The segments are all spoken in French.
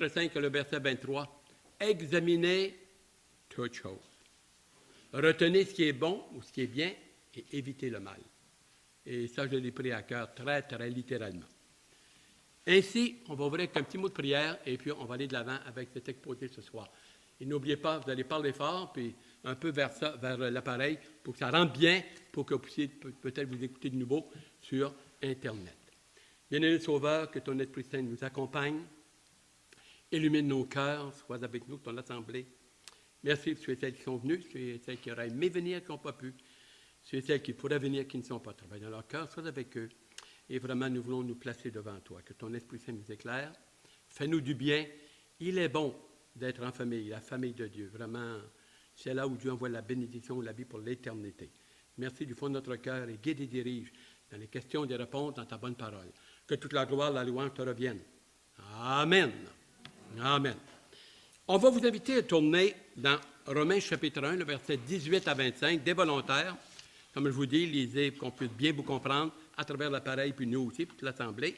5, le verset 23. Examinez toutes choses. Retenez ce qui est bon ou ce qui est bien et évitez le mal. Et ça, je l'ai pris à cœur très, très littéralement. Ainsi, on va ouvrir avec un petit mot de prière et puis on va aller de l'avant avec cet exposé ce soir. Et n'oubliez pas, vous allez parler fort, puis un peu vers l'appareil pour que ça rentre bien, pour que vous puissiez peut-être vous écouter de nouveau sur Internet. Bien-aimé Sauveur, que ton Esprit Saint nous accompagne, illumine nos cœurs, sois avec nous, ton assemblée. Merci pour ceux et celles qui sont venus, ceux et celles qui auraient aimé venir, qui n'ont pas pu, ceux et celles qui pourraient venir, qui ne sont pas. Travaille dans leur cœur, sois avec eux. Et vraiment, nous voulons nous placer devant toi. Que ton Esprit Saint nous éclaire. Fais-nous du bien. Il est bon d'être en famille, la famille de Dieu. Vraiment, c'est là où Dieu envoie la bénédiction, la vie pour l'éternité. Merci du fond de notre cœur et guide et dirige dans les questions et les réponses dans ta bonne parole. Que toute la gloire, la louange te revienne. Amen. Amen. On va vous inviter à tourner dans Romains chapitre 1, le verset 18 à 25, des volontaires. Comme je vous dis, lisez pour qu'on puisse bien vous comprendre à travers l'appareil, puis nous aussi, toute l'Assemblée.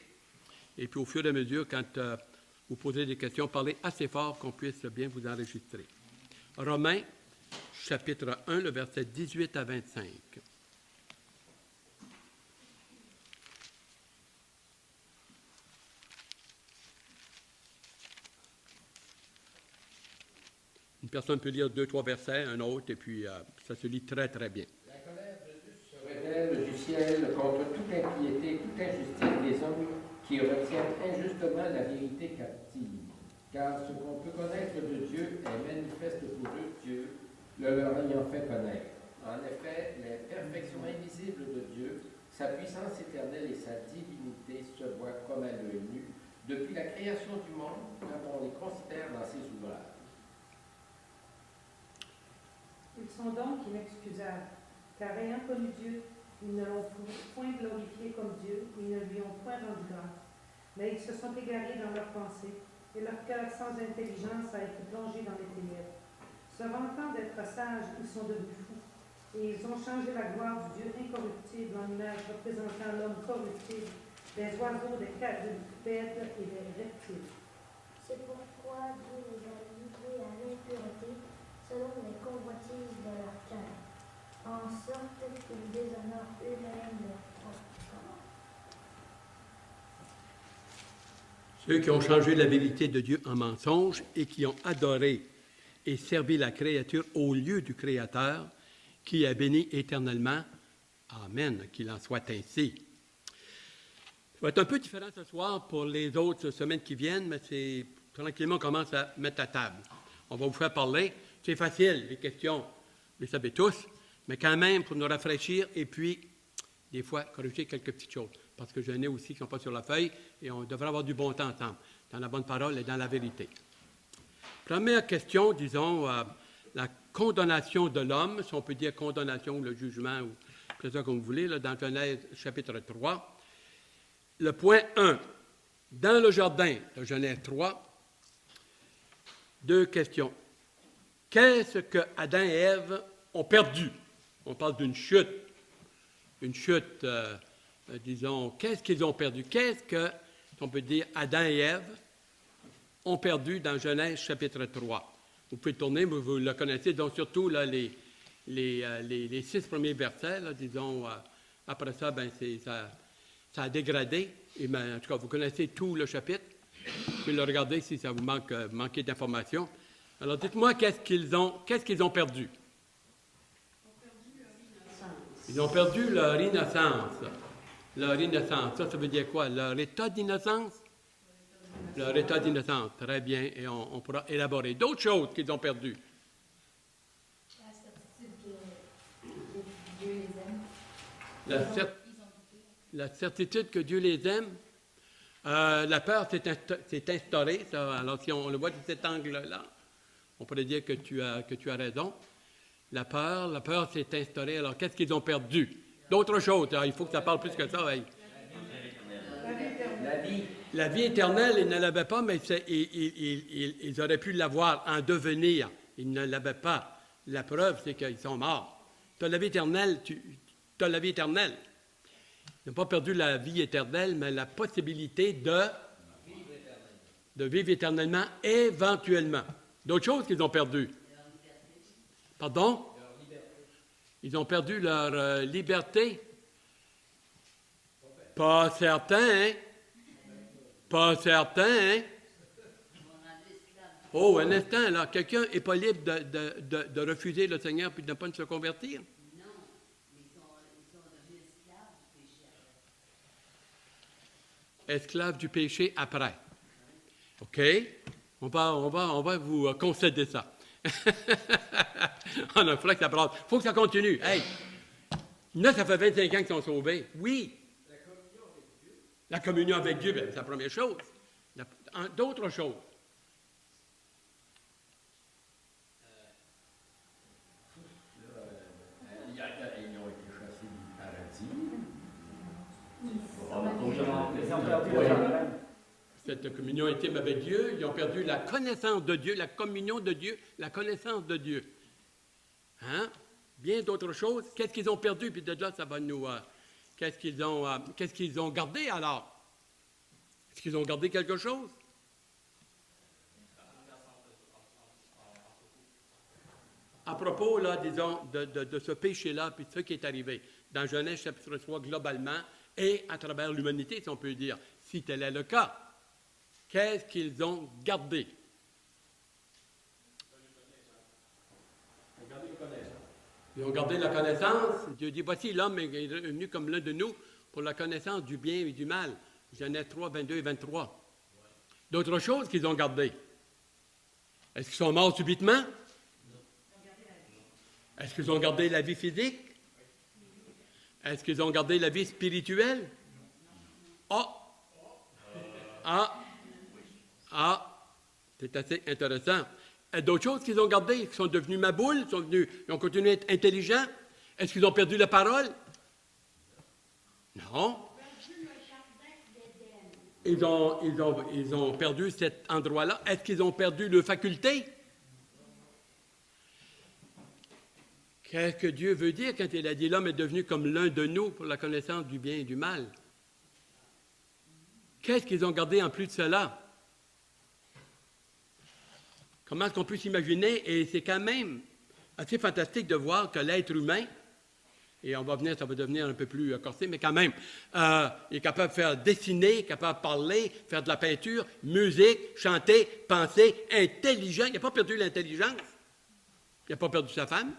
Et puis au fur et à mesure, quand vous posez des questions, parlez assez fort qu'on puisse bien vous enregistrer. Romains chapitre 1, le verset 18 à 25. Une personne peut lire 2-3 versets, un autre, et puis ça se lit très, très bien. La colère de Dieu se révèle du ciel contre toute impiété, toute injustice des hommes qui retiennent injustement la vérité captive. Car ce qu'on peut connaître de Dieu est manifeste pour eux, Dieu le leur ayant fait connaître. En effet, les perfections invisibles de Dieu, sa puissance éternelle et sa divinité se voient comme à l'œil nu depuis la création du monde, quand on les considère dans ses ouvrages. Ils sont donc inexcusables, car ayant connu Dieu, ils ne l'ont point glorifié comme Dieu, ils ne lui ont point rendu grâce. Mais ils se sont égarés dans leurs pensées, et leur cœur sans intelligence a été plongé dans les ténèbres. Se vantant d'être sages, ils sont devenus fous, et ils ont changé la gloire du Dieu incorruptible en image représentant l'homme corruptible, des oiseaux, des quadrupèdes et des reptiles. C'est pourquoi Dieu les a livrés à l'impureté selon les convoitises de leur cœur, en sorte qu'ils déshonorent eux-mêmes leur propre corps. Ceux qui ont changé la vérité de Dieu en mensonge et qui ont adoré et servi la créature au lieu du Créateur, qui est béni éternellement. Amen, qu'il en soit ainsi. Ça va être un peu différent ce soir pour les autres semaines qui viennent, mais c'est tranquillement on commence à mettre à table. On va vous faire parler. C'est facile, les questions, vous les savez tous, mais quand même, pour nous rafraîchir et puis, des fois, corriger quelques petites choses. Parce que j'en ai aussi qui ne sont pas sur la feuille et on devrait avoir du bon temps ensemble, dans la bonne parole et dans la vérité. Première question, disons, la condamnation de l'homme, si on peut dire condamnation ou le jugement, ou c'est ça comme vous voulez, là, dans Genèse chapitre 3. Le point 1, dans le jardin de Genèse 3, 2 questions. Qu'est-ce que Adam et Ève ont perdu? On parle d'une chute. Une chute, disons, qu'est-ce qu'ils ont perdu? Qu'est-ce que, on peut dire, Adam et Ève ont perdu dans Genèse chapitre 3? Vous pouvez tourner, vous le connaissez, donc surtout là, les 6 premiers versets, là, disons, après ça, ben, ça a dégradé. Et ben, en tout cas, vous connaissez tout le chapitre. Vous pouvez le regarder si ça vous manquait d'informations. Alors, dites-moi, qu'est-ce qu'ils ont perdu? Ils ont perdu leur innocence. Leur innocence, ça veut dire quoi? Leur état d'innocence? Leur état d'innocence, très bien, et on pourra élaborer. D'autres choses qu'ils ont perdues. La certitude que Dieu les aime. La peur s'est instaurée. Ça, alors, si on le voit de cet angle-là, on pourrait dire que tu as raison. La peur s'est instaurée. Alors, qu'est-ce qu'ils ont perdu? D'autres choses. Alors, il faut que ça parle plus que ça. Hey. La vie éternelle, ils ne l'avaient pas, mais ils auraient pu l'avoir en devenir. Ils ne l'avaient pas. La preuve, c'est qu'ils sont morts. Tu as la vie éternelle, tu as la vie éternelle. Ils n'ont pas perdu la vie éternelle, mais la possibilité de de vivre éternellement, éventuellement. D'autres choses qu'ils ont perdues. Pardon? Ils ont perdu leur liberté. Pas certain, hein? Pas certain, hein? Oh, un instant, là. Quelqu'un n'est pas libre de refuser le Seigneur puis de ne pas se convertir? Non, ils sont devenus esclaves du péché après. Esclaves du péché après. OK? On va vous concéder ça. On a fait que ça brasse. Il faut que ça continue. Hey! Là, ça fait 25 ans qu'ils sont sauvés. Oui. La communion avec Dieu, c'est la première chose. D'autres choses. Ils ont été chassés du paradis. Ils ont perdu le jardin. Cette communion intime avec Dieu, ils ont perdu la connaissance de Dieu, la communion de Dieu, la connaissance de Dieu. Hein? Bien d'autres choses. Qu'est-ce qu'ils ont perdu? Puis de là, ça va nous... qu'est-ce qu'ils ont gardé alors? Est-ce qu'ils ont gardé quelque chose? À propos, là, disons, de ce péché-là, puis de ce qui est arrivé, dans Genèse chapitre 3, globalement, et à travers l'humanité, si on peut dire, si tel est le cas, qu'est-ce qu'ils ont gardé? Ils ont gardé la connaissance. Dieu dit, voici, l'homme est venu comme l'un de nous pour la connaissance du bien et du mal. Genèse 3, 22 et 23. D'autres choses qu'ils ont gardées. Est-ce qu'ils sont morts subitement? Est-ce qu'ils ont gardé la vie physique? Est-ce qu'ils ont gardé la vie spirituelle? C'est assez intéressant. D'autres choses qu'ils ont gardées, ils sont devenus maboules, ils ont continué à être intelligents. Est-ce qu'ils ont perdu la parole? Non. Ils ont perdu cet endroit-là. Est-ce qu'ils ont perdu leurs facultés? Qu'est-ce que Dieu veut dire quand il a dit l'homme est devenu comme l'un de nous pour la connaissance du bien et du mal? Qu'est-ce qu'ils ont gardé en plus de cela? Comment est-ce qu'on peut s'imaginer? Et c'est quand même assez fantastique de voir que l'être humain, et ça va devenir un peu plus corsé, mais quand même, il est capable de faire dessiner, capable de parler, faire de la peinture, musique, chanter, penser, intelligent. Il n'a pas perdu l'intelligence. Il n'a pas perdu sa femme.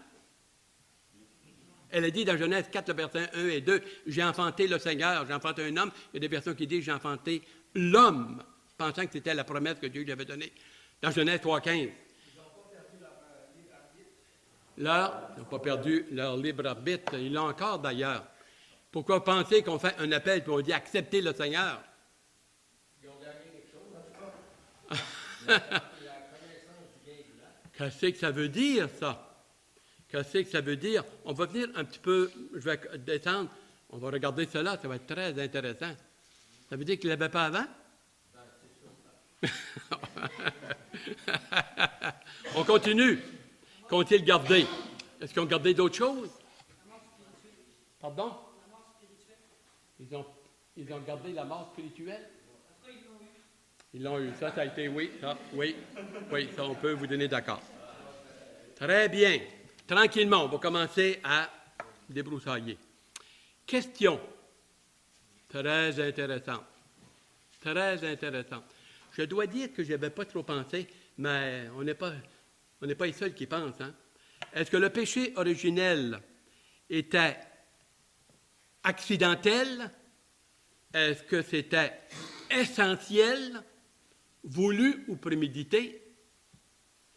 Elle a dit dans Genèse 4, le verset 1 et 2, « J'ai enfanté le Seigneur, j'ai enfanté un homme. » Il y a des versions qui disent « J'ai enfanté l'homme », pensant que c'était la promesse que Dieu lui avait donnée. Dans Genèse 3, 15. Ils n'ont pas perdu leur libre arbitre. Là, ils n'ont pas perdu leur libre arbitre. Ils l'ont encore d'ailleurs. Pourquoi penser qu'on fait un appel et on dit « Acceptez le Seigneur » ? Ils ont gagné quelque chose, en tout cas. Qu'est-ce que ça veut dire, ça? Qu'est-ce que ça veut dire? On va venir un petit peu, je vais descendre, on va regarder cela, ça va être très intéressant. Ça veut dire qu'il ne l'avait pas avant? On continue. Qu'ont-ils gardé? Est-ce qu'ils ont gardé d'autres choses? Pardon? Ils ont gardé la mort spirituelle? Ils l'ont eu. Ça a été oui, ça, on peut vous donner d'accord. Très bien. Tranquillement, on va commencer à débroussailler. Question. Très intéressante. Très intéressante. Je dois dire que je n'avais pas trop pensé, mais on n'est pas les seuls qui pensent. Hein? Est-ce que le péché originel était accidentel? Est-ce que c'était essentiel, voulu ou prémédité?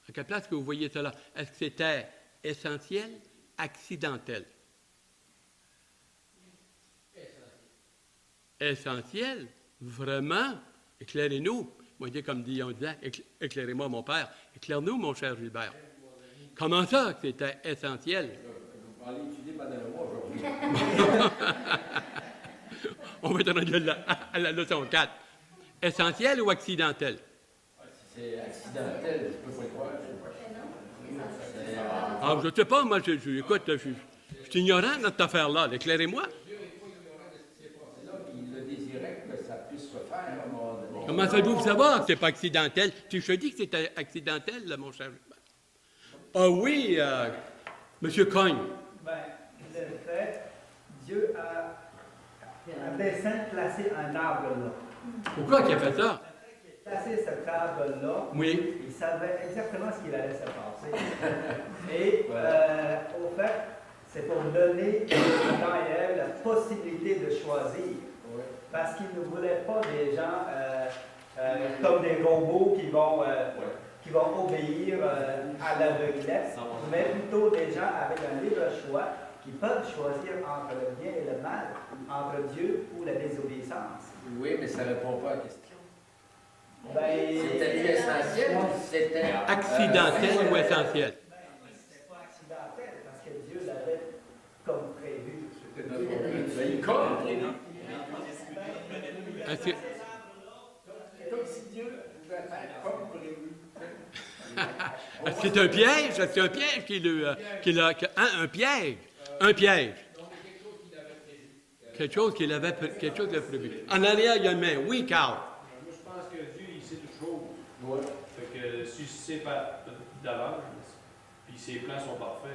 À quelle place que vous voyez cela? Est-ce que c'était essentiel, accidentel? Essentiel? Vraiment? Éclairez-nous. Moi, comme on disait, éclairez-moi, mon père. Éclaire-nous, mon cher Gilbert. Comment ça que c'était essentiel? Vous allez étudier pendant moi aujourd'hui. On va être rendu à la leçon 4. Essentiel ou accidentel? Si c'est accidentel, je ne peux pas le croire. Je ne sais pas, moi, écoute, je suis ignorant de cette affaire-là. Éclairez-moi. Il a désiré que ça puisse se faire à un moment donné. Comment faites-vous savoir que ce n'est pas accidentel? Je te dis que c'était accidentel, là, mon cher. Ah oui, Monsieur Cogne. Ben, le fait, Dieu a à dessein placé un arbre là. Pourquoi qu'il a fait ça? Placé cet arbre-là, Oui. il savait exactement ce qu'il allait se passer. Et au fait, c'est pour donner à Adam et Ève la possibilité de choisir. Parce qu'il ne voulait pas des gens comme des robots qui vont obéir à l'aveuglette, mais plutôt des gens avec un libre choix qui peuvent choisir entre le bien et le mal, entre Dieu ou la désobéissance. Oui, mais ça ne répond pas à la question. C'était essentiel ou c'était... Accidentel ou essentiel? C'était pas accidentel parce que Dieu l'avait comme prévu. C'était comme prévu. Est-ce que- Comme si Dieu pouvait faire comme prévu. est-ce que c'est un piège? Est-ce que c'est un piège un piège? Un piège. Quelque chose qu'il avait prévu. En arrière, il y a une main. Oui, Carl. Moi, je pense que Dieu, il sait toutes choses. Ouais. Fait que si je sais d'avance, puis ses plans sont parfaits,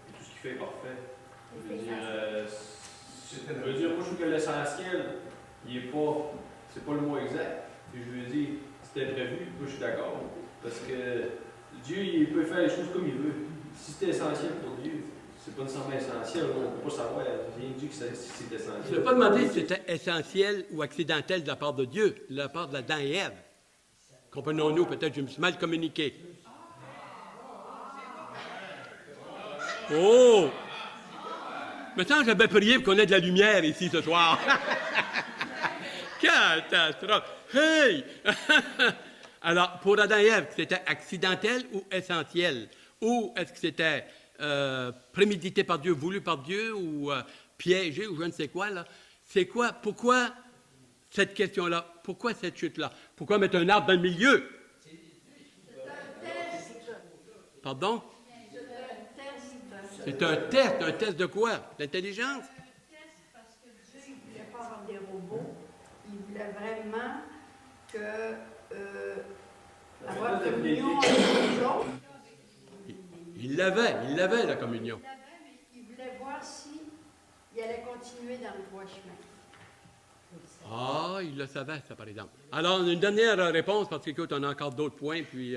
et tout ce qu'il fait est parfait, je veux dire, moi, je trouve que l'essentiel, c'est pas le mot exact. Puis je veux dire, c'était prévu, moi, je suis d'accord. Parce que Dieu, il peut faire les choses comme il veut. Si c'était essentiel pour Dieu, c'est pas nécessairement essentiel, on ne peut pas savoir. Rien dit que c'est essentiel. Je ne vais pas demander si c'était essentiel ou accidentel de la part de Dieu, de la part d'Adam et Ève. Comprenons-nous, peut-être que je me suis mal communiqué. Oh! Maintenant, j'avais prié pour qu'on ait de la lumière ici ce soir. Catastrophe! Hey! Alors, pour Adam et Ève, c'était accidentel ou essentiel? Ou est-ce que c'était prémédité par Dieu, voulu par Dieu, ou piégé, ou je ne sais quoi, là? C'est quoi? Pourquoi cette question-là? Pourquoi cette chute-là? Pourquoi mettre un arbre dans le milieu? Pardon? C'est un test de quoi? D'intelligence? Parce que Dieu, il ne voulait pas avoir des robots. Il voulait vraiment avoir communion avec les autres. Il l'avait, la communion. Il l'avait, mais il voulait voir s'il allait continuer dans le droit chemin. Ah, il le savait, ça, par exemple. Alors, une dernière réponse, parce qu'écoute, on a encore d'autres points, puis...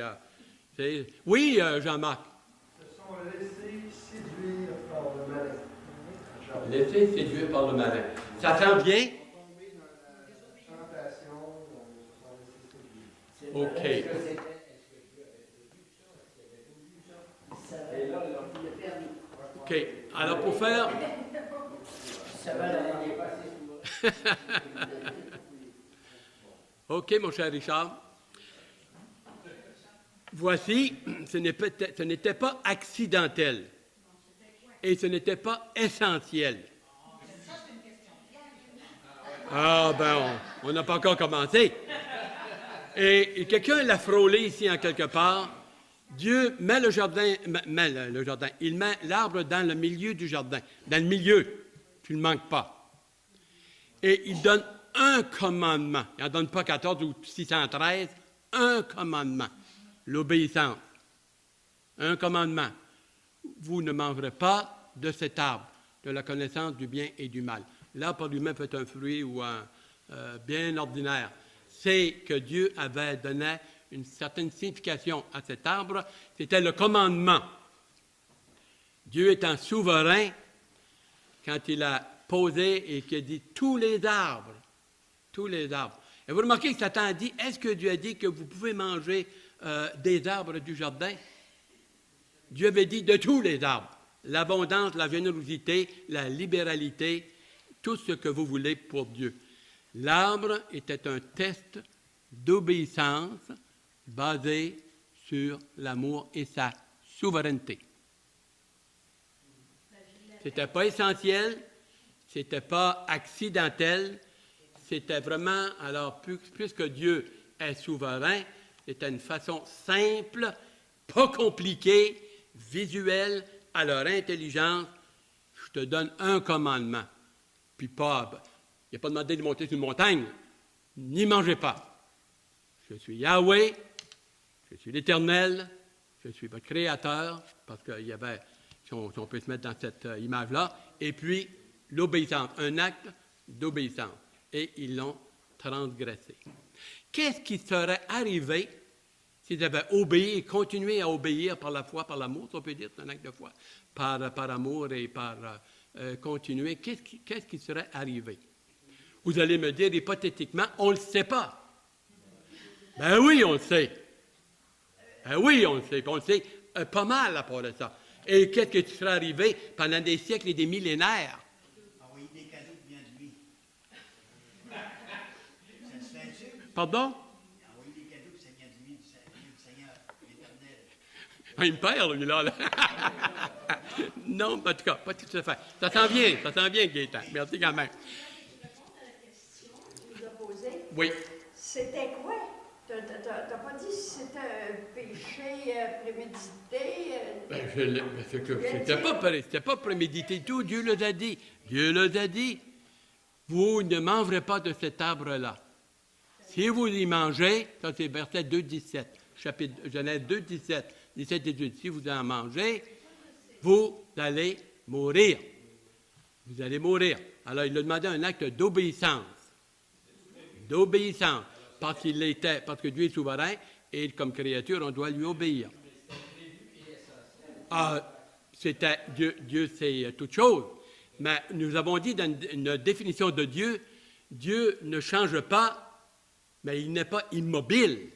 Oui, Jean-Marc. Se sont laissés séduire par le malin. Laissez séduire par le malin. Ça s'en vient? Tombés dans la tentation, se sont laissés séduire. OK. Est-ce que Dieu avait prévu ça? Est-ce qu'il avait voulu ça? Et là, il a permis. OK. Alors, pour faire... Ça va l'envoyer passer souvent. OK, mon cher Richard. Voici, ce n'était pas accidentel. Et ce n'était pas essentiel. Ah, ben, on n'a pas encore commencé. Et quelqu'un l'a frôlé ici en quelque part. Dieu met le jardin, il met l'arbre dans le milieu du jardin. Dans le milieu. Tu ne manques pas. Et il donne un commandement. Il n'en donne pas 14 ou 613. Un commandement. L'obéissance. Un commandement. Vous ne mangerez pas de cet arbre, de la connaissance du bien et du mal. L'arbre par lui-même peut être un fruit ou un bien ordinaire. C'est que Dieu avait donné une certaine signification à cet arbre. C'était le commandement. Dieu étant souverain, quand il a posé et qu'il a dit tous les arbres. Et vous remarquez que Satan a dit, est-ce que Dieu a dit que vous pouvez manger des arbres du jardin? Dieu avait dit de tous les arbres. L'abondance, la générosité, la libéralité, tout ce que vous voulez pour Dieu. L'arbre était un test d'obéissance basé sur l'amour et sa souveraineté. C'était pas essentiel, c'était pas accidentel, c'était vraiment, alors, puisque Dieu est souverain, c'était une façon simple, pas compliquée, visuelle, à leur intelligence. Je te donne un commandement. Puis pas, il n'a pas demandé de monter sur une montagne, n'y mangez pas. Je suis Yahweh, je suis l'Éternel, je suis votre Créateur, parce qu'il y avait, si on peut se mettre dans cette image-là, et puis l'obéissance, un acte d'obéissance. Et ils l'ont transgressé. Qu'est-ce qui serait arrivé s'ils avaient obéi et continué à obéir par la foi, par l'amour, on peut dire, c'est un acte de foi, par amour et par continuer? Qu'est-ce qui serait arrivé? Vous allez me dire, hypothétiquement, on ne le sait pas. Ben oui, on le sait. Ben oui, on le sait. Puis on le sait pas mal à part de ça. Et qu'est-ce qui serait arrivé pendant des siècles et des millénaires? Envoyer des cadeaux qui viennent de lui. Ça se fait-tu? Pardon? Envoyer des cadeaux qui viennent de lui, du Seigneur, l'Éternel. Ah, il me perd, lui, là. Non, en tout cas, pas tout à fait. Ça s'en vient, Gaétan. Merci quand même. Tu nous as posé. Oui. C'était quoi? Tu n'as pas dit si c'était un péché prémédité? C'était pas prémédité tout. Dieu le a dit. Dieu le a dit. Vous ne mangerez pas de cet arbre-là. Si vous y mangez, ça c'est verset 2, 17, chapitre Genèse 2, 17 et 18. Si vous en mangez, vous allez mourir. Vous allez mourir. Alors, il a demandé un acte d'obéissance. D'obéissance. Parce que Dieu est souverain et comme créature, on doit lui obéir. C'était Dieu c'est toute chose. Mais nous avons dit dans une définition de Dieu, Dieu ne change pas, mais il n'est pas immobile.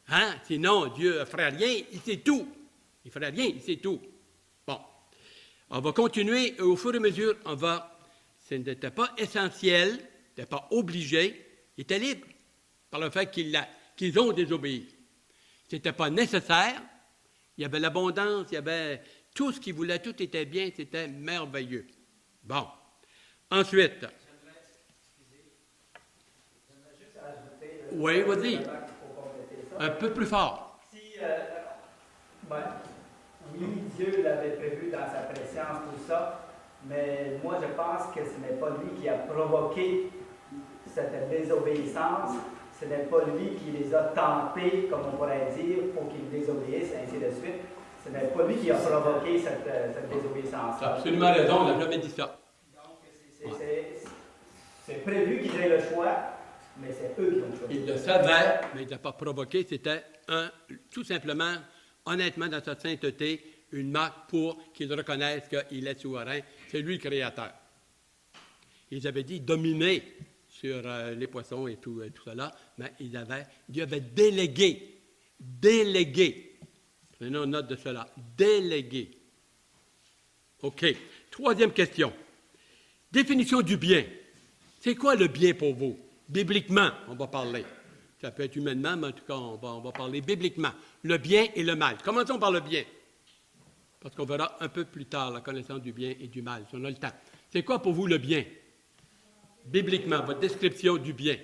Hein? Sinon, Dieu ne ferait rien, il sait tout. Il ne ferait rien, il sait tout. Bon. On va continuer au fur et à mesure, ce n'était pas essentiel, ce n'était pas obligé, il était libre par le fait qu'ils ont désobéi. Ce n'était pas nécessaire, il y avait l'abondance, il y avait tout ce qu'ils voulaient, tout était bien, c'était merveilleux. Bon. Ensuite. J'aimerais juste ajouter. Oui, vas-y. Pour compléter ça. Un peu plus fort. Oui, Dieu l'avait prévu dans sa préscience, tout ça, mais moi je pense que ce n'est pas lui qui a provoqué cette désobéissance, ce n'est pas lui qui les a tentés, comme on pourrait dire, pour qu'ils désobéissent, ainsi de suite. Ce n'est pas lui qui a provoqué cette désobéissance. Tu as absolument raison, on n'a jamais dit ça. Donc, c'est prévu qu'ils aient le choix, mais c'est eux qui ont le choix. Il le savait, mais il ne l'a pas provoqué. C'était tout simplement, honnêtement, dans sa sainteté, une marque pour qu'il reconnaisse qu'il est souverain. C'est lui le créateur. Ils avaient dit dominer sur les poissons et tout cela, mais Dieu avait délégué. Prenons note de cela. Délégué. OK. Troisième question. Définition du bien. C'est quoi le bien pour vous? Bibliquement, on va parler. Ça peut être humainement, mais en tout cas, on va parler bibliquement. Le bien et le mal. Commençons par le bien. Parce qu'on verra un peu plus tard la connaissance du bien et du mal, si on a le temps. C'est quoi pour vous le bien? Bibliquement, votre description du bien.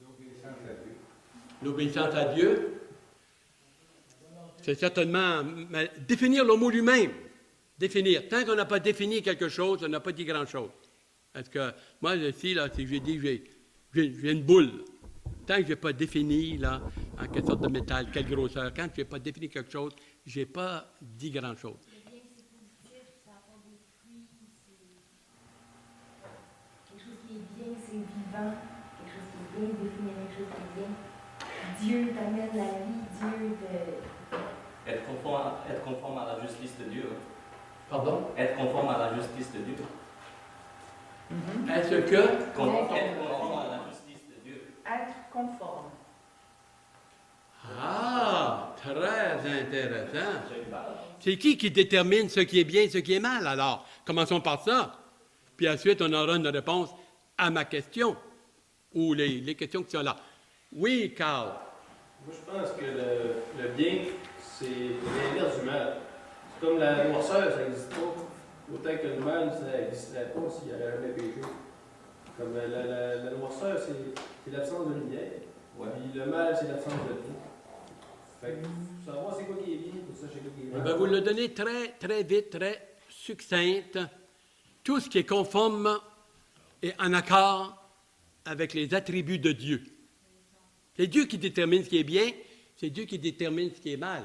L'obéissance à Dieu. L'obéissance à Dieu. C'est certainement définir le mot lui-même. Définir. Tant qu'on n'a pas défini quelque chose, on n'a pas dit grand-chose. Parce que moi, ici, là, si j'ai dit que j'ai une boule, tant que je n'ai pas défini, là, en quelle sorte de métal, quelle grosseur, quand je n'ai pas défini quelque chose, je n'ai pas dit grand-chose. Le bien, c'est positif, ça apporte des fruits, c'est quelque chose qui est bien, c'est vivant, quelque chose qui est bien défini, quelque chose qui est bien. Dieu t'amène la vie, Dieu te... Être conforme à la justice de Dieu. Pardon? Être conforme à la justice de Dieu. Est-ce que... Être conforme à la justice de Dieu. Être conforme. Ah, très intéressant. C'est qui détermine ce qui est bien et ce qui est mal, alors? Commençons par ça. Puis ensuite, on aura une réponse à ma question, ou les questions qui sont là. Oui, Carl. Moi, je pense que le bien, c'est l'inverse du mal. C'est comme la noirceur, ça n'existe pas. Autant que le mal, ça n'existerait pas s'il n'y avait jamais péché. Comme la noirceur, c'est l'absence de lumière. Ouais. Puis le mal, c'est l'absence de bien. Fait que, faut savoir c'est quoi qui est bien, pour ça, c'est quoi qui est mal. Ben, vous le donnez très, très vite, très succincte. Tout ce qui est conforme et en accord avec les attributs de Dieu. C'est Dieu qui détermine ce qui est bien, c'est Dieu qui détermine ce qui est mal.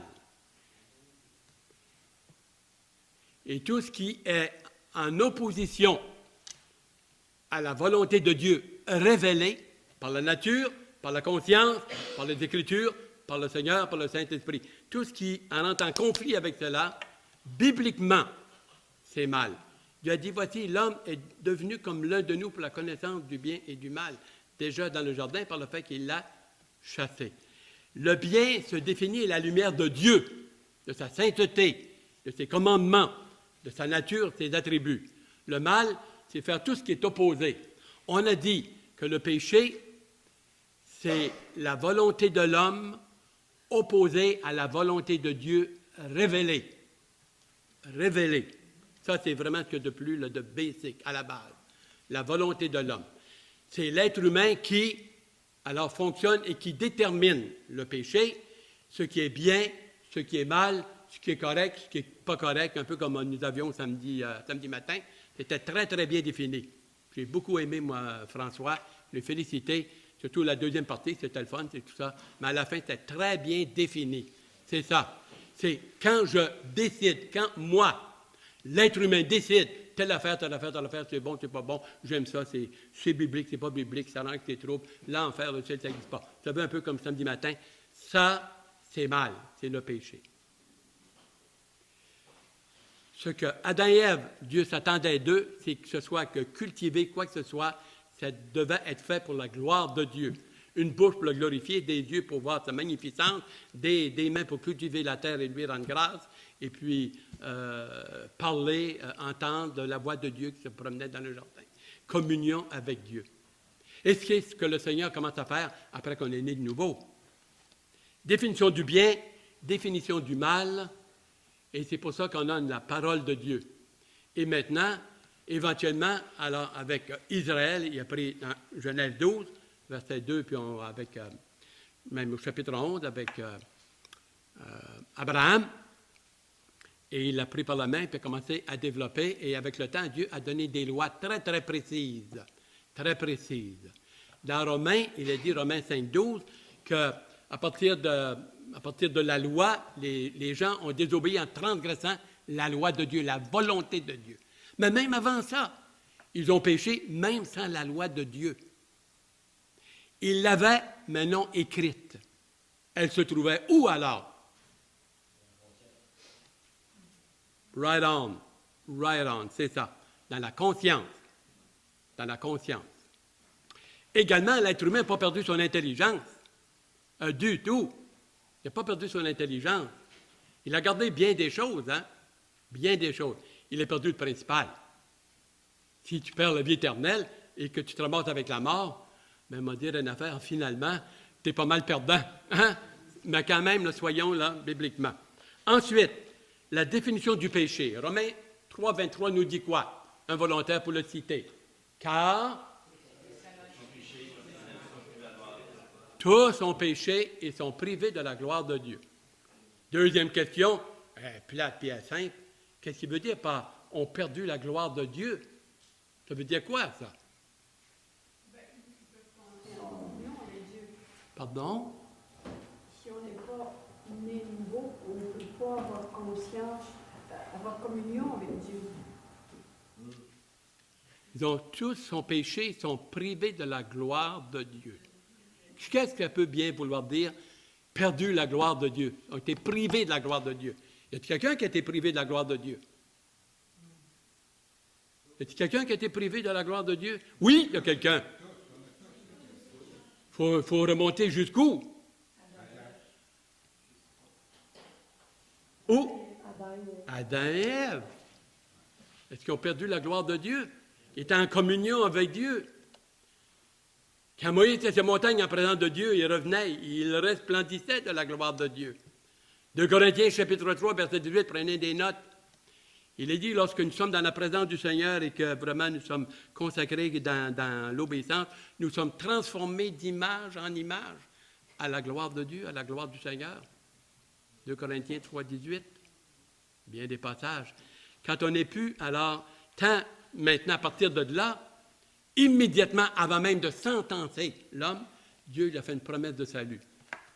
Et tout ce qui est en opposition à la volonté de Dieu révélée par la nature, par la conscience, par les Écritures, par le Seigneur, par le Saint-Esprit. Tout ce qui entre en conflit avec cela, bibliquement, c'est mal. Dieu a dit, voici, l'homme est devenu comme l'un de nous pour la connaissance du bien et du mal, déjà dans le jardin par le fait qu'il l'a chassé. Le bien se définit à la lumière de Dieu, de sa sainteté, de ses commandements, de sa nature, ses attributs. Le mal, c'est faire tout ce qui est opposé. On a dit que le péché, c'est la volonté de l'homme opposée à la volonté de Dieu révélée. Révélée. Ça, c'est vraiment ce qu'il y a de plus, là, de basic, à la base. La volonté de l'homme. C'est l'être humain qui, alors, fonctionne et qui détermine le péché, ce qui est bien, ce qui est mal, ce qui est correct, ce qui n'est pas correct, un peu comme nous avions samedi matin. C'était très, très bien défini. J'ai beaucoup aimé, moi, François, le féliciter. Surtout la deuxième partie, c'était le fun, c'est tout ça. Mais à la fin, c'était très bien défini. C'est ça. C'est quand je décide, quand moi, l'être humain décide, telle affaire, c'est bon, c'est pas bon, j'aime ça, c'est biblique, c'est pas biblique, ça rend que c'est trouble, l'enfer, le ciel, ça n'existe pas. Vous savez, un peu comme samedi matin, ça, c'est mal, c'est le péché. Ce que Adam et Ève, Dieu s'attendait d'eux, c'est que ce soit que cultiver quoi que ce soit, ça devait être fait pour la gloire de Dieu. Une bouche pour le glorifier, des yeux pour voir sa magnificence, des mains pour cultiver la terre et lui rendre grâce, et puis parler, entendre la voix de Dieu qui se promenait dans le jardin. Communion avec Dieu. Et c'est ce que le Seigneur commence à faire après qu'on est né de nouveau. Définition du bien, définition du mal, et c'est pour ça qu'on a la parole de Dieu. Et maintenant, éventuellement, alors avec Israël, il a pris dans Genèse 12, verset 2, puis même au chapitre 11, avec Abraham, et il l'a pris par la main, puis a commencé à développer, et avec le temps, Dieu a donné des lois très, très précises, très précises. Dans Romains, il a dit, Romains 5, 12, qu'à partir de la loi, les gens ont désobéi en transgressant la loi de Dieu, la volonté de Dieu. Mais même avant ça, ils ont péché même sans la loi de Dieu. Ils l'avaient, mais non écrite. Elle se trouvait où alors? Right on, c'est ça, dans la conscience. Dans la conscience. Également, l'être humain n'a pas perdu son intelligence. Du tout. Il n'a pas perdu son intelligence. Il a gardé bien des choses, hein? Bien des choses. Il a perdu le principal. Si tu perds la vie éternelle et que tu te ramasses avec la mort, bien, m'a dire une affaire, finalement, tu es pas mal perdant. Hein? Mais quand même, là, soyons là, bibliquement. Ensuite, la définition du péché. Romains 3, 23 nous dit quoi? Un volontaire pour le citer. Car tous ont péché et sont privés de la gloire de Dieu. Deuxième question, plate puis simple. Qu'est-ce qu'il veut dire par « ont perdu la gloire de Dieu » ? Ça veut dire quoi, ça? Pardon? Si on n'est pas né nouveau, on ne peut pas avoir conscience, avoir communion avec Dieu. Ils ont tous son péché, ils sont privés de la gloire de Dieu. Qu'est-ce que ça peut bien vouloir dire? Perdu la gloire de Dieu. Ils ont été privés de la gloire de Dieu. Y a-t-il quelqu'un qui a été privé de la gloire de Dieu? Y a-t-il quelqu'un qui a été privé de la gloire de Dieu? Oui, il y a quelqu'un. Il faut remonter jusqu'où? Où? Adam et Ève. Est-ce qu'ils ont perdu la gloire de Dieu? Ils étaient en communion avec Dieu. Quand Moïse était sur la montagne en présence de Dieu, il revenait, il resplendissait de la gloire de Dieu. 2 Corinthiens, chapitre 3, verset 18, prenez des notes. Il est dit, lorsque nous sommes dans la présence du Seigneur et que vraiment nous sommes consacrés dans l'obéissance, nous sommes transformés d'image en image à la gloire de Dieu, à la gloire du Seigneur. 2 Corinthiens 3, 18. Bien des passages. Quand on n'est plus, alors, tant maintenant, à partir de là, immédiatement, avant même de sentencer l'homme, Dieu lui a fait une promesse de salut.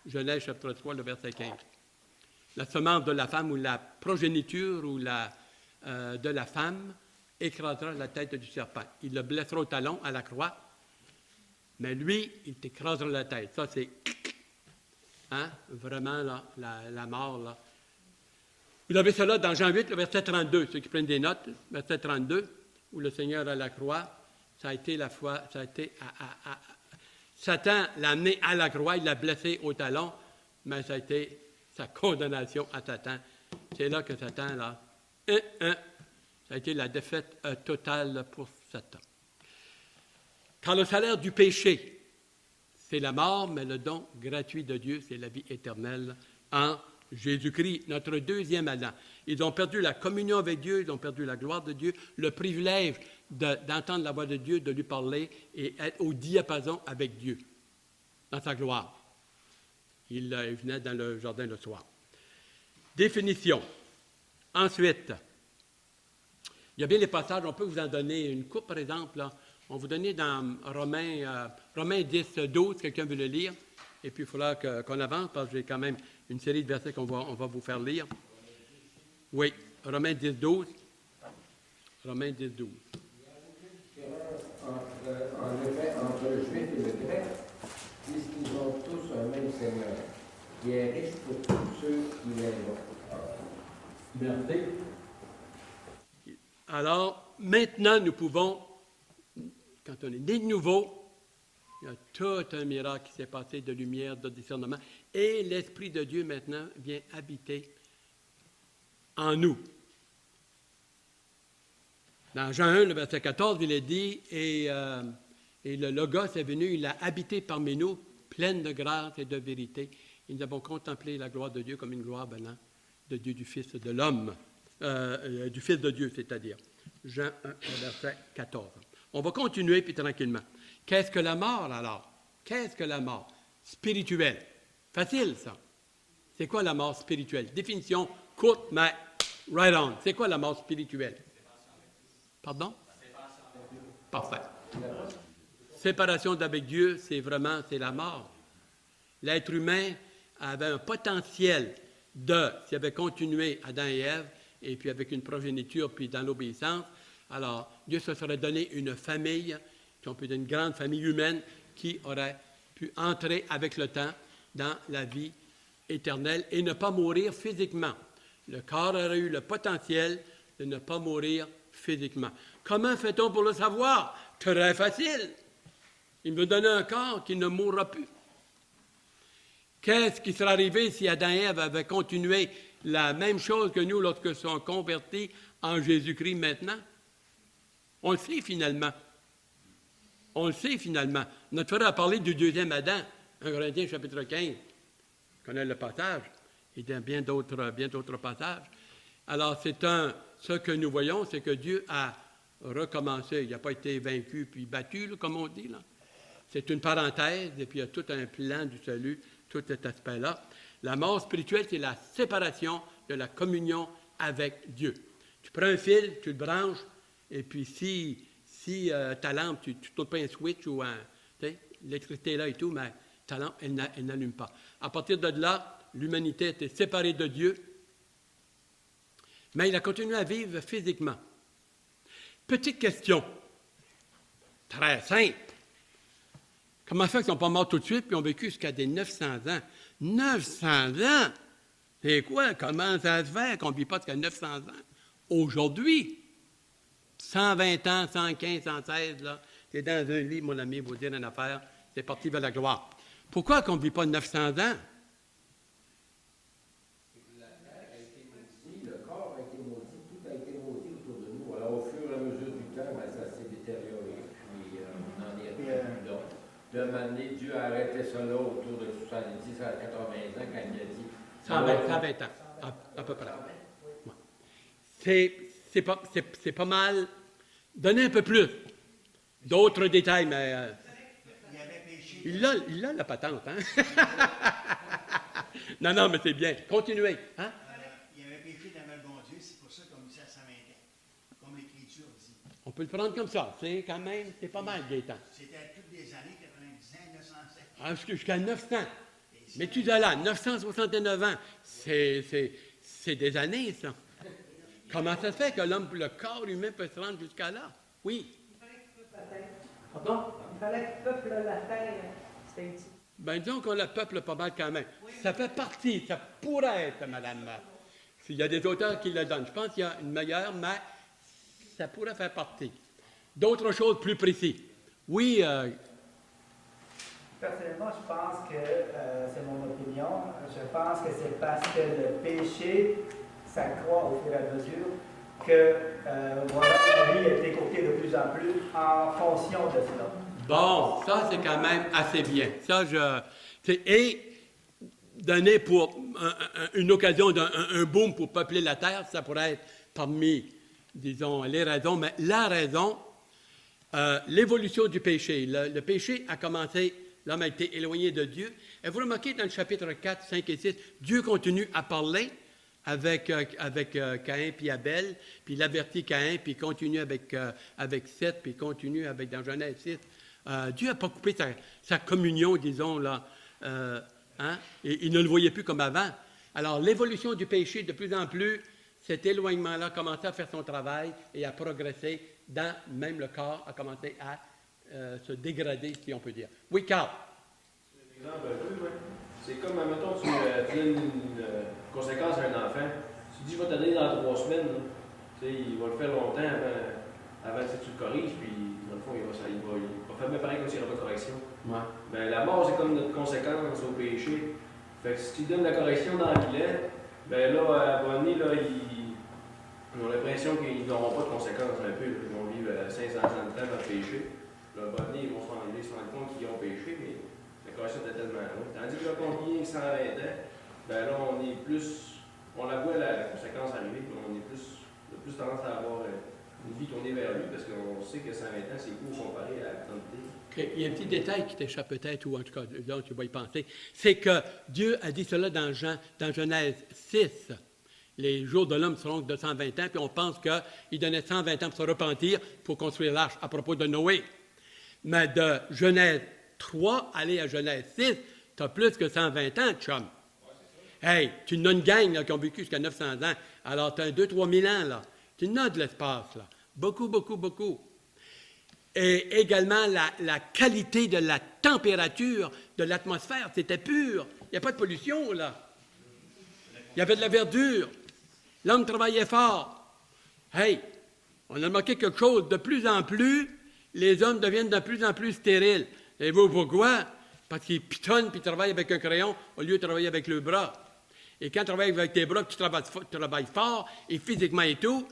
Genèse chapitre 3, le verset 15. La semence de la femme ou la progéniture ou de la femme écrasera la tête du serpent. Il le blessera au talon à la croix, mais lui, il t'écrasera la tête. Ça, c'est vraiment là, la mort. Là. Vous avez cela dans Jean 8, le verset 32, ceux qui prennent des notes, verset 32, où le Seigneur à la croix, ça a été la foi, ça a été Satan l'a amené à la croix, il l'a blessé au talon, mais ça a été sa condamnation à Satan. C'est là que Satan, là, ça a été la défaite totale pour Satan. Car le salaire du péché, c'est la mort, mais le don gratuit de Dieu, c'est la vie éternelle en Jésus-Christ, notre deuxième Adam. Ils ont perdu la communion avec Dieu, ils ont perdu la gloire de Dieu, le privilège d'entendre la voix de Dieu, de lui parler et être au diapason avec Dieu, dans sa gloire. Il venait dans le jardin le soir. Définition. Ensuite, il y a bien les passages, on peut vous en donner une coupe, par exemple. Là. On vous donnait dans Romains 10, 12, quelqu'un veut le lire. Et puis, il faudra qu'on avance, parce que j'ai quand même une série de versets qu'on va vous faire lire. Oui, Romains 10, 12. Romains 10, 12. En effet, entre le juif et le grec, puisqu'ils ont tous un même Seigneur, qui est riche pour tous ceux qui l'aiment. Merci. Alors, maintenant, nous pouvons, quand on est né de nouveau, il y a tout un miracle qui s'est passé de lumière, de discernement, et l'Esprit de Dieu maintenant vient habiter en nous. Dans Jean 1, le verset 14, il est dit, et le Logos est venu, il a habité parmi nous, pleine de grâce et de vérité. Et nous avons contemplé la gloire de Dieu comme une gloire venant de Dieu, du Fils de l'homme, du Fils de Dieu, c'est-à-dire. Jean 1, verset 14. On va continuer, puis tranquillement. Qu'est-ce que la mort, alors? Qu'est-ce que la mort? Spirituelle. Facile, ça. C'est quoi la mort spirituelle? Définition courte, mais right on. C'est quoi la mort spirituelle? Pardon? Parfait. Séparation d'avec Dieu, c'est la mort. L'être humain avait un potentiel s'il avait continué Adam et Ève, et puis avec une progéniture, puis dans l'obéissance, alors Dieu se serait donné une famille, si on peut dire une grande famille humaine, qui aurait pu entrer avec le temps dans la vie éternelle et ne pas mourir physiquement. Le corps aurait eu le potentiel de ne pas mourir physiquement. Comment fait-on pour le savoir? Très facile. Il me donne un corps qui ne mourra plus. Qu'est-ce qui serait arrivé si Adam et Ève avaient continué la même chose que nous lorsque sont convertis en Jésus-Christ maintenant? On le sait finalement. On le sait finalement. Notre frère a parlé du deuxième Adam, 1 Corinthiens chapitre 15. On connaît le passage. Et bien d'autres passages. Alors, ce que nous voyons, c'est que Dieu a recommencé. Il n'a pas été vaincu puis battu, là, comme on dit. Là. C'est une parenthèse, et puis il y a tout un plan du salut, tout cet aspect-là. La mort spirituelle, c'est la séparation de la communion avec Dieu. Tu prends un fil, tu le branches, et puis si ta lampe, tu tournes pas un switch ou l'électricité est là et tout, mais ta lampe, elle n'allume pas. À partir de là, l'humanité était séparée de Dieu, mais il a continué à vivre physiquement. Petite question, très simple. Comment ça qu'ils ne sont pas morts tout de suite puis ont vécu jusqu'à des 900 ans? 900 ans! C'est quoi? Comment ça se fait qu'on ne vit pas jusqu'à 900 ans? Aujourd'hui, 120 ans, 115, 116, là, c'est dans un lit, mon ami, vous dire une affaire, c'est parti vers la gloire. Pourquoi qu'on ne vit pas 900 ans? La terre a été maudite, le corps a été maudit, tout a été maudit autour de nous. Alors, au fur et à mesure du temps, ça s'est détérioré, puis on n'en est plus là. De m'amener, Dieu a arrêté ça là autour de 70 à 80 ans quand il a dit. 120 ans, à peu près. Ouais. C'est pas mal. Donnez un peu plus. D'autres détails, mais. Il a la patente, hein? non, mais c'est bien. Continuez. Hein? Il y avait péché devant le bon Dieu, c'est pour ça qu'on dit ça à 120 ans, comme l'Écriture dit. On peut le prendre comme ça. C'est quand même, c'est pas mal, Gaétan. C'était toutes les années, 90 ans, 907 Jusqu'à 900. Mais tu es là, 969 ans, c'est des années, ça. Comment ça se fait que le corps humain peut se rendre jusqu'à là? Oui. Pardon? Il fallait que le peuple la terre, c'était utile. Bien, disons qu'on le peuple pas mal quand même. Ça fait partie, ça pourrait être, madame. Il y a des auteurs qui le donnent. Je pense qu'il y a une meilleure, mais ça pourrait faire partie. D'autres choses plus précises. Oui. Personnellement, je pense que, c'est mon opinion, je pense que c'est parce que le péché s'accroît au fur et à mesure que voilà, la vie est écourtée de plus en plus en fonction de cela. Bon, ça, c'est quand même assez bien. Ça, et donner pour une occasion d'un boom pour peupler la terre, ça pourrait être parmi, disons, les raisons. Mais la raison, l'évolution du péché. Le péché a commencé, l'homme a été éloigné de Dieu. Et vous remarquez dans le chapitre 4, 5 et 6, Dieu continue à parler avec Caïn puis Abel, puis il avertit Caïn, puis il continue avec Seth, puis il continue dans Genèse 6. Dieu n'a pas coupé sa communion, disons, là, et il ne le voyait plus comme avant. Alors, l'évolution du péché, de plus en plus, cet éloignement-là a commencé à faire son travail et à progresser dans même le corps, a commencé à se dégrader, si on peut dire. Oui, Carl? C'est un exemple un peu, oui. C'est comme, mettons, tu donnes une conséquence à un enfant. Tu dis, je vais te donner dans 3 semaines. Tu sais, il va le faire longtemps avant que tu le corriges, puis dans le fond, il va faire bien pareil comme s'il n'y avait pas de correction. Ouais. Ben, la mort, c'est comme notre conséquence au péché. Fait que si tu donnes la correction dans le filet, ben là, à un moment donné, là, ils ont l'impression qu'ils n'auront pas de conséquences un peu. Ils vont vivre 500 ans dans le péché. Là, à un moment donné, ils vont se rendre compte qu'ils ont péché, mais la correction était tellement haute. Tandis que là, quand on vient 120 ans, ben là, on la voit la conséquence arriver, puis on est plus tendance à avoir une vie tournée vers lui, parce qu'on sait que 120 ans, c'est court comparé à 30 ans. Okay. Il y a un petit détail qui t'échappe peut-être, ou en tout cas, là, tu vas y penser. C'est que Dieu a dit cela dans Genèse 6. Les jours de l'homme seront de 120 ans, puis on pense qu'il donnait 120 ans pour se repentir, pour construire l'arche, à propos de Noé. Mais de Genèse 3, aller à Genèse 6, tu as plus que 120 ans, chum. Hey, tu n'as une gang là, qui ont vécu jusqu'à 900 ans. Alors, tu as 2-3 000 ans, là. Tu n'as de l'espace, là. Beaucoup, beaucoup, beaucoup. Et également, la qualité de la température de l'atmosphère, c'était pur. Il n'y a pas de pollution, là. Il y avait de la verdure. L'homme travaillait fort. Hey, on a remarqué quelque chose. De plus en plus, les hommes deviennent de plus en plus stériles. Et vous, pourquoi? Parce qu'ils pitonnent puis travaillent avec un crayon au lieu de travailler avec le bras. Et quand tu travailles avec tes bras, tu travailles fort, et physiquement et tout,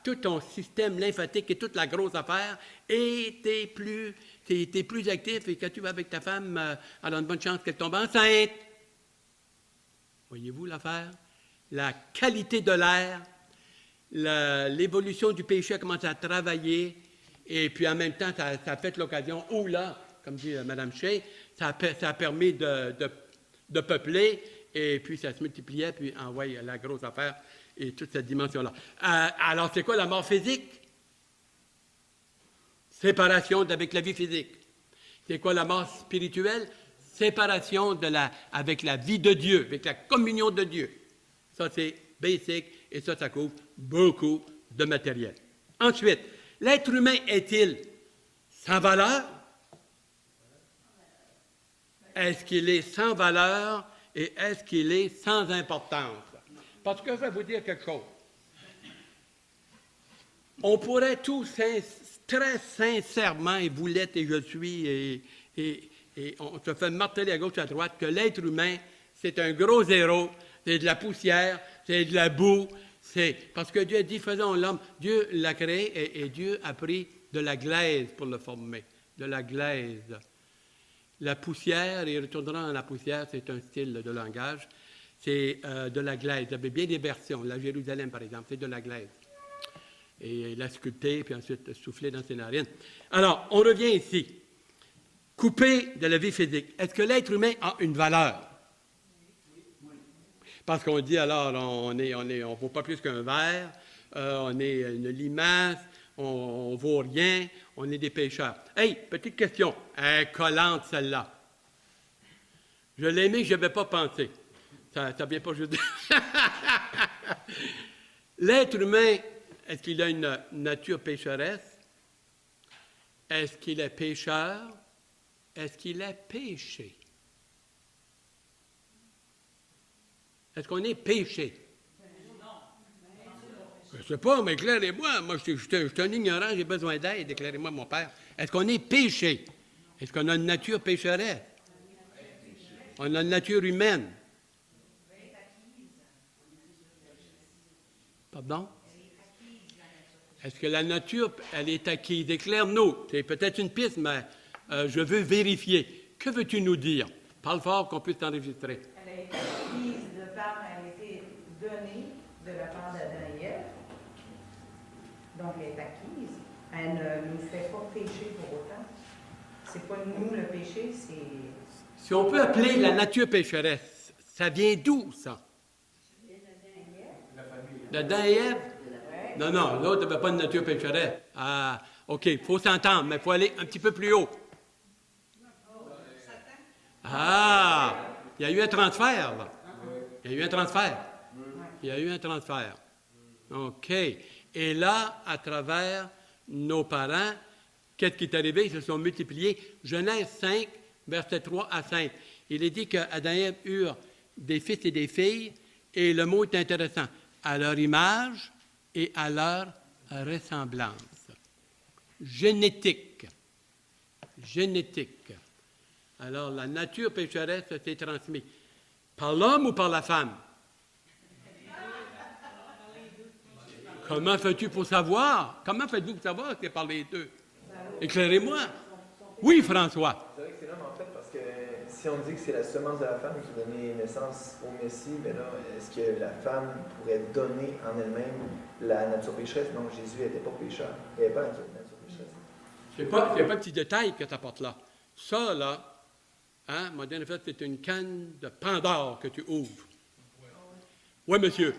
tout ton système lymphatique et toute la grosse affaire, et t'es plus actif, et quand tu vas avec ta femme, elle a une bonne chance qu'elle tombe enceinte. Voyez-vous l'affaire? La qualité de l'air, l'évolution du péché a commencé à travailler, et puis en même temps, ça a fait l'occasion, ou là, comme dit Mme Shea, ça a permis de peupler, et puis ça se multipliait, puis envoyait la grosse affaire, et toute cette dimension-là. Alors, c'est quoi la mort physique? Séparation avec la vie physique. C'est quoi la mort spirituelle? Séparation avec la vie de Dieu, avec la communion de Dieu. Ça, c'est basic, et ça couvre beaucoup de matériel. Ensuite, l'être humain est-il sans valeur? Est-ce qu'il est sans valeur et est-ce qu'il est sans importance? Parce que je vais vous dire quelque chose. On pourrait tous très sincèrement, et vous l'êtes et je suis, et on se fait marteler à gauche et à droite que l'être humain, c'est un gros zéro, c'est de la poussière, c'est de la boue, c'est parce que Dieu a dit, faisons l'homme. Dieu l'a créé et Dieu a pris de la glaise pour le former, de la glaise. La poussière, il retournera dans la poussière, c'est un style de langage, c'est de la glaise. Il y avait bien des versions. La Jérusalem, par exemple, c'est de la glaise. Et la sculpter, puis ensuite souffler dans ses narines. Alors, on revient ici. Coupé de la vie physique. Est-ce que l'être humain a une valeur? Parce qu'on dit, alors, on ne vaut pas plus qu'un verre, on est une limace, on ne vaut rien, on est des pécheurs. Hey, petite question, collante celle-là. Je l'ai aimé, je n'avais pas pensé. Ça vient pas juste. L'être humain, est-ce qu'il a une nature pécheresse? Est-ce qu'il est pécheur? Est-ce qu'il est péché? Est-ce qu'on est péché? Je ne sais pas, mais éclairez-moi. Moi, je suis un ignorant, j'ai besoin d'aide. Éclairez-moi, mon Père. Est-ce qu'on est péché? Est-ce qu'on a une nature pécheresse? On a une nature humaine. Pardon? Est-ce que la nature, elle est acquise? Éclaire-nous. C'est peut-être une piste, mais je veux vérifier. Que veux-tu nous dire? Parle fort qu'on puisse t'enregistrer. Elle a été acquise de part, elle a été donnée de la part d'Adam et Ève. Donc, elle est acquise. Elle ne nous fait pas pécher pour autant. C'est pas nous le péché, c'est... Si on peut appeler la nature pécheresse, ça vient d'où, ça? D'Adam et Ève? Non, l'autre n'avait pas de nature pécheresse. Ah, OK, il faut s'entendre, mais il faut aller un petit peu plus haut. Ah, il y a eu un transfert, là. Il y a eu un transfert. OK. Et là, à travers nos parents, qu'est-ce qui est arrivé? Ils se sont multipliés. Genèse 5, versets 3 à 5. Il est dit qu'Adam et Ève eurent des fils et des filles, et le mot est intéressant. À leur image et à leur ressemblance. Génétique. Alors, la nature pécheresse s'est transmise. Par l'homme ou par la femme? Comment fais-tu pour savoir? Comment faites-vous pour savoir que c'est par les deux? Éclairez-moi. Oui, François. C'est vrai que c'est l'homme, en fait, parce que si on dit que c'est la semence de la femme qui a donné naissance au Messie, bien là, est-ce que la femme pourrait donner en elle-même la nature pécheresse? Non, Jésus n'était pas pécheur. Il n'avait pas la nature pécheresse. C'est pas un petit détail que tu apportes là. Ça, là, en fait, c'est une canne de Pandore que tu ouvres. Oui, monsieur.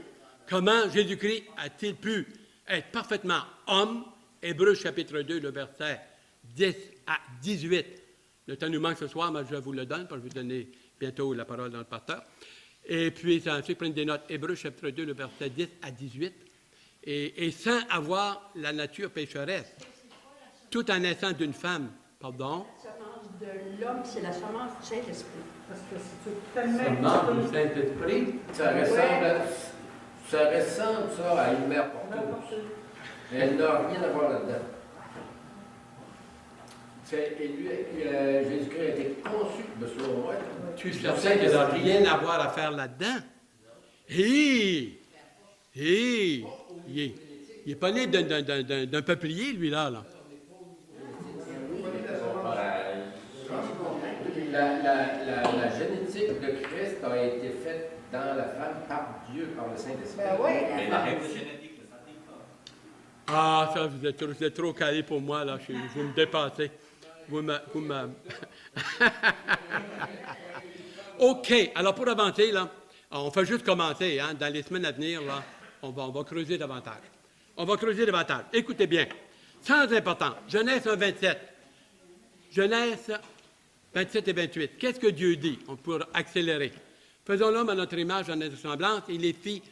Comment Jésus-Christ a-t-il pu être parfaitement homme? Hébreux chapitre 2, le verset 10 à 18. Le temps nous manque ce soir, mais je vous le donne, parce que je vais vous donner bientôt la parole dans le pasteur. Et puis, ensuite, prenez des notes. Hébreux chapitre 2, le verset 10 à 18. Et sans avoir la nature pécheresse. Tout en naissant d'une femme, pardon. La semence de l'homme, c'est la semence du Saint-Esprit. Parce que c'est tellement... Semence du Saint-Esprit. Ça ressemble ça à une mère porteuse. Mais elle n'a rien à voir là-dedans. Jésus-Christ a été conçu de ce moment. Tu es certain qu'il n'a rien à voir à faire là-dedans? Il n'est pas né d'un peuplier, lui, là. La génétique de Christ a été faite dans la femme par Dieu, par le Saint-Esprit. Ben oui. Mais la règle génétique ne s'applique pas. Ah, ça, vous êtes trop calé pour moi, là. Vous me dépassez. OK. Alors, pour avancer, là, on fait juste commencer, hein. Dans les semaines à venir, là, on va creuser davantage. Écoutez bien. Sans importance. Genèse 1, 27. Genèse 27 et 28. Qu'est-ce que Dieu dit? On pourra accélérer. Faisons l'homme à notre image, à notre semblance, il les fit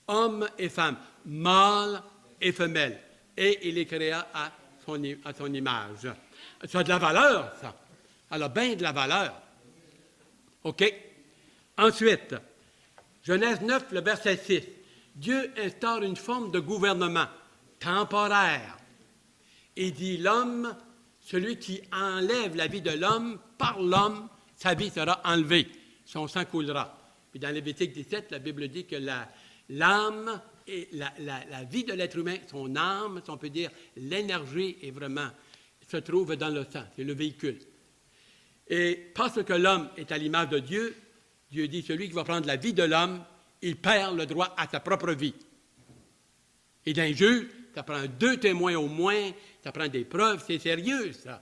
hommes et femmes, mâles et femelles, et il les créa à son image. Ça a de la valeur, ça. Elle a bien de la valeur. OK? Ensuite, Genèse 9, le verset 6. Dieu instaure une forme de gouvernement temporaire. Il dit l'homme, celui qui enlève la vie de l'homme, par l'homme, sa vie sera enlevée. Son sang coulera. Puis dans Lévitique 17, la Bible dit que l'âme et la vie de l'être humain, son âme, si on peut dire, l'énergie est vraiment, se trouve dans le sang. C'est le véhicule. Et parce que l'homme est à l'image de Dieu, Dieu dit, celui qui va prendre la vie de l'homme, il perd le droit à sa propre vie. Et d'un juge, ça prend 2 témoins au moins, ça prend des preuves, c'est sérieux, ça.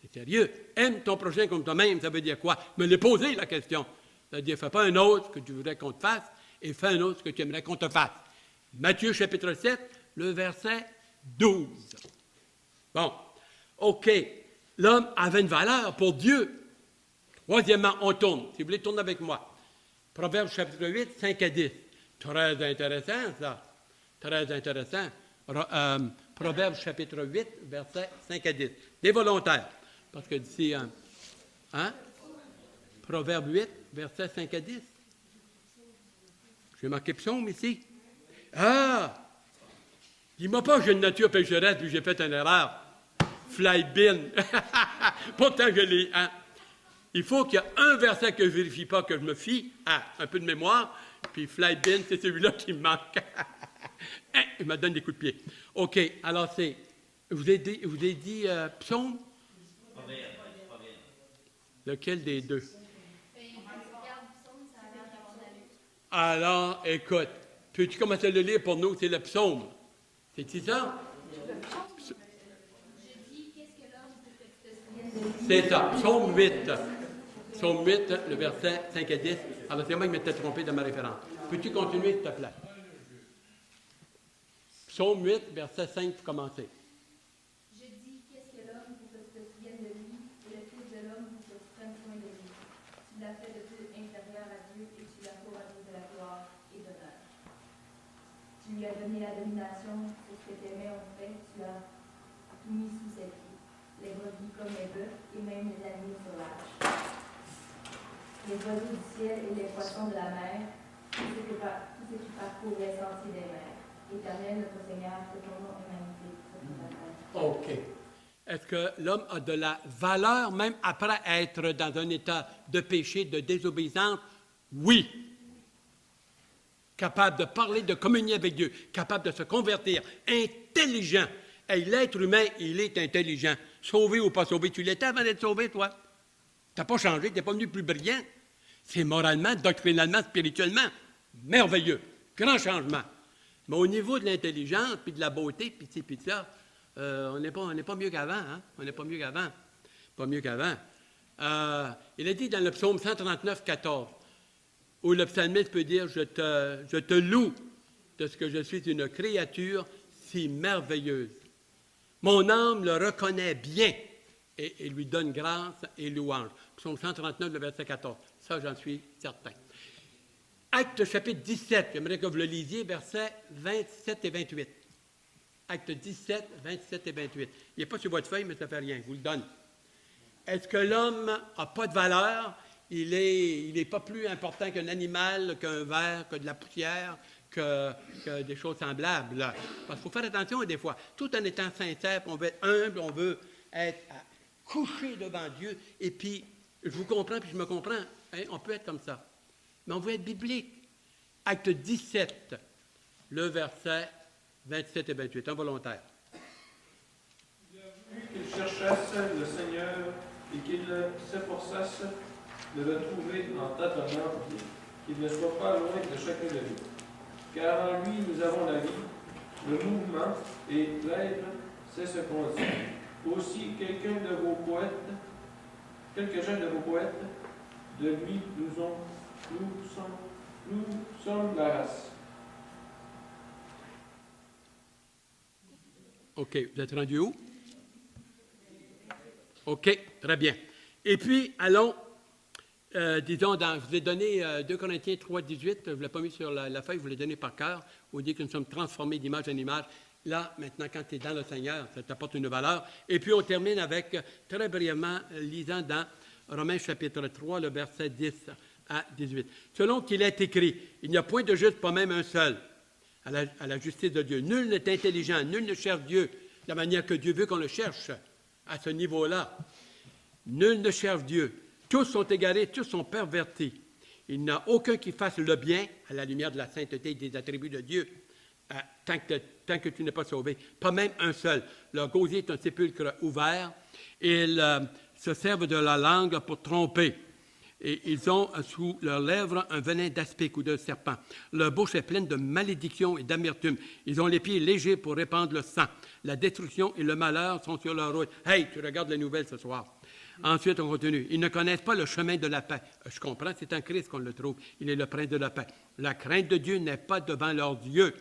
C'est sérieux. Aime ton prochain comme toi-même, ça veut dire quoi? Me l'ai posé, la question. Ça veut dire, fais pas un autre que tu voudrais qu'on te fasse, et fais un autre que tu aimerais qu'on te fasse. Matthieu, chapitre 7, le verset 12. Bon, OK. L'homme avait une valeur pour Dieu. Troisièmement, on tourne. Si vous voulez tourner avec moi. Proverbe chapitre 8, 5 à 10. Très intéressant, ça. Très intéressant. Proverbe chapitre 8, versets 5 à 10. Des volontaires. Parce que d'ici, hein? Proverbe 8, versets 5 à 10. J'ai marqué psaume ici. Ah! Dis-moi pas que j'ai une nature pécheresse puis j'ai fait une erreur. Fly bin. Pourtant, je l'ai. Hein? Il faut qu'il y ait un verset que je ne vérifie pas, que je me fie à un peu de mémoire. Puis fly bin, c'est celui-là qui me manque. Il me donne des coups de pied. OK, alors c'est. Je vous ai dit psaume? Lequel des deux? Alors, écoute, peux-tu commencer à le lire pour nous? C'est le psaume. C'est-tu ça? C'est ça, psaume 8. Psaume 8, le verset 5 à 10. Alors, c'est moi qui m'étais trompé dans ma référence. Peux-tu continuer, s'il te plaît? Psaume 8, verset 5, pour commencer. Je dis, qu'est-ce que l'homme pour que tu te souviennes de lui, et le Fils de l'homme pour que tu prennes soin de lui. Tu l'as fait de tout intérieur à Dieu, et tu l'as couronné de la gloire et d'honneur. Tu lui as donné la domination sur ce que tes mains ont fait, tu as tout mis sous ses pieds. Les brebis comme les bœufs, et même les animaux sauvages. Les oiseaux du ciel et les poissons de la mer, tout ce qui parcourt les sentiers des mers. Éternel, notre Seigneur, que ton nom est magnifique sur toute la terre. OK. Est-ce que l'homme a de la valeur, même après être dans un état de péché, de désobéissance? Oui. Capable de parler, de communier avec Dieu, capable de se convertir, intelligent. Et l'être humain, il est intelligent. Sauvé ou pas sauvé, tu l'étais avant d'être sauvé, toi? Tu n'as pas changé, tu n'es pas venu plus brillant. C'est moralement, doctrinalement, spirituellement merveilleux. Grand changement. Mais au niveau de l'intelligence, puis de la beauté, puis ci, puis ça, on n'est pas mieux qu'avant. Hein? On n'est pas mieux qu'avant. Pas mieux qu'avant. Il est dit dans le psaume 139, 14, où le psalmiste peut dire « Je te loue de ce que je suis une créature si merveilleuse. Mon âme le reconnaît bien et lui donne grâce et louange. » Psaume 139, le verset 14. Ça, j'en suis certain. Acte chapitre 17, j'aimerais que vous le lisiez, versets 27 et 28. Acte 17, 27 et 28. Il n'est pas sur votre feuille, mais ça ne fait rien, je vous le donne. Est-ce que l'homme n'a pas de valeur? Il n'est pas plus important qu'un animal, qu'un ver, que de la poussière, que des choses semblables. Là. Parce qu'il faut faire attention des fois. Tout en étant sincère, on veut être humble, on veut être couché devant Dieu. Et puis, je vous comprends, puis je me comprends. Hein, on peut être comme ça. Mais on veut être biblique. Acte 17, le verset 27 et 28, un volontaire. Il a vu qu'il cherchasse le Seigneur et qu'il s'efforçasse de le trouver en tâtonnant, qu'il ne soit pas loin de chacun de nous. Car en lui nous avons la vie, le mouvement et l'être, c'est ce qu'on dit. Aussi, quelques-uns de vos poètes, de lui nous sommes la race. OK. Vous êtes rendu où? OK. Très bien. Et puis, allons, disons, je vous ai donné 2 Corinthiens 3, 18. Je ne vous l'ai pas mis sur la feuille, je vous l'ai donné par cœur. Vous dites que nous sommes transformés d'image en image. Là, maintenant, quand tu es dans le Seigneur, ça t'apporte une valeur. Et puis, on termine avec, très brièvement, lisant dans Romains chapitre 3, le verset 10 à 18. Selon qu'il est écrit, il n'y a point de juste, pas même un seul, à la justice de Dieu. Nul n'est intelligent, nul ne cherche Dieu de la manière que Dieu veut qu'on le cherche, à ce niveau-là. Nul ne cherche Dieu. Tous sont égarés, tous sont pervertis. Il n'y a aucun qui fasse le bien à la lumière de la sainteté et des attributs de Dieu, tant que tu n'es pas sauvé. Pas même un seul. Leur gosier est un sépulcre ouvert. Ils se servent de la langue pour tromper. Et ils ont sous leurs lèvres un venin d'aspic ou de serpent. Leur bouche est pleine de malédiction et d'amertume. Ils ont les pieds légers pour répandre le sang. La destruction et le malheur sont sur leur route. Hey, tu regardes les nouvelles ce soir. Ensuite, on continue. Ils ne connaissent pas le chemin de la paix. Je comprends, c'est en Christ qu'on le trouve. Il est le prince de la paix. La crainte de Dieu n'est pas devant leurs yeux.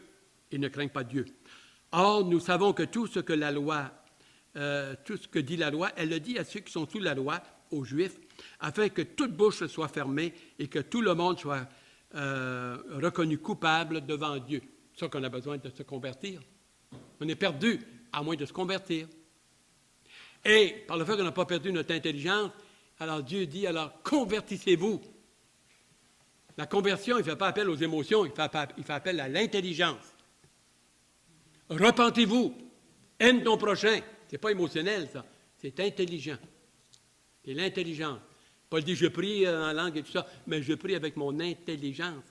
Ils ne craignent pas Dieu. Or, nous savons que tout ce que dit la loi, elle le dit à ceux qui sont sous la loi, aux Juifs afin que toute bouche soit fermée et que tout le monde soit reconnu coupable devant Dieu. C'est ça qu'on a besoin de se convertir. On est perdu, à moins de se convertir. Et par le fait qu'on n'a pas perdu notre intelligence, alors Dieu dit, alors convertissez-vous. La conversion, il ne fait pas appel aux émotions, il fait appel à l'intelligence. Repentez-vous. Aime ton prochain. Ce n'est pas émotionnel, ça. C'est intelligent. C'est l'intelligence. Paul dit, je prie en langue et tout ça, mais je prie avec mon intelligence.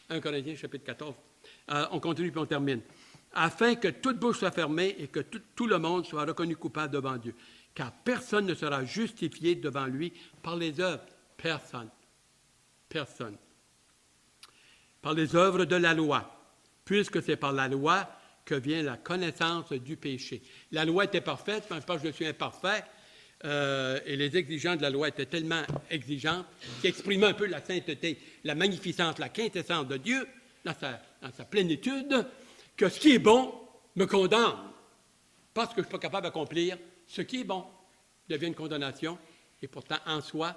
1 Corinthiens, chapitre 14. On continue puis on termine. Afin que toute bouche soit fermée et que tout le monde soit reconnu coupable devant Dieu. Car personne ne sera justifié devant lui par les œuvres. Personne. Personne. Par les œuvres de la loi, puisque c'est par la loi que vient la connaissance du péché. La loi était parfaite, mais je pense que je suis imparfait, et les exigences de la loi étaient tellement exigeantes qui exprimaient un peu la sainteté, la magnificence, la quintessence de Dieu dans sa plénitude, que ce qui est bon me condamne, parce que je ne suis pas capable d'accomplir ce qui est bon, devient une condamnation, et pourtant en soi,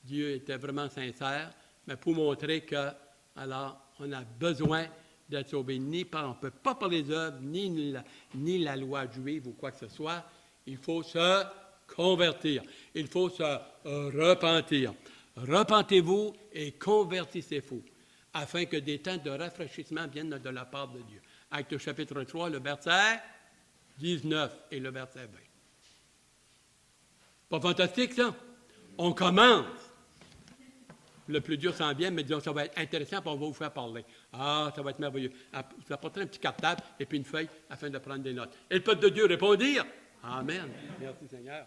Dieu était vraiment sincère, mais pour montrer que, alors, on a besoin d'être sauvé, on ne peut pas par les œuvres, ni la loi juive ou quoi que ce soit. Il faut se convertir. Il faut se repentir. Repentez-vous et convertissez-vous, afin que des temps de rafraîchissement viennent de la part de Dieu. Actes chapitre 3, le verset 19 et le verset 20. Pas fantastique, ça? On commence. Le plus dur s'en vient, mais disons, ça va être intéressant, puis on va vous faire parler. Ah, ça va être merveilleux. Vous apporterez un petit cartable et puis une feuille afin de prendre des notes. Et le peuple de Dieu répondirent. Amen. Merci Seigneur.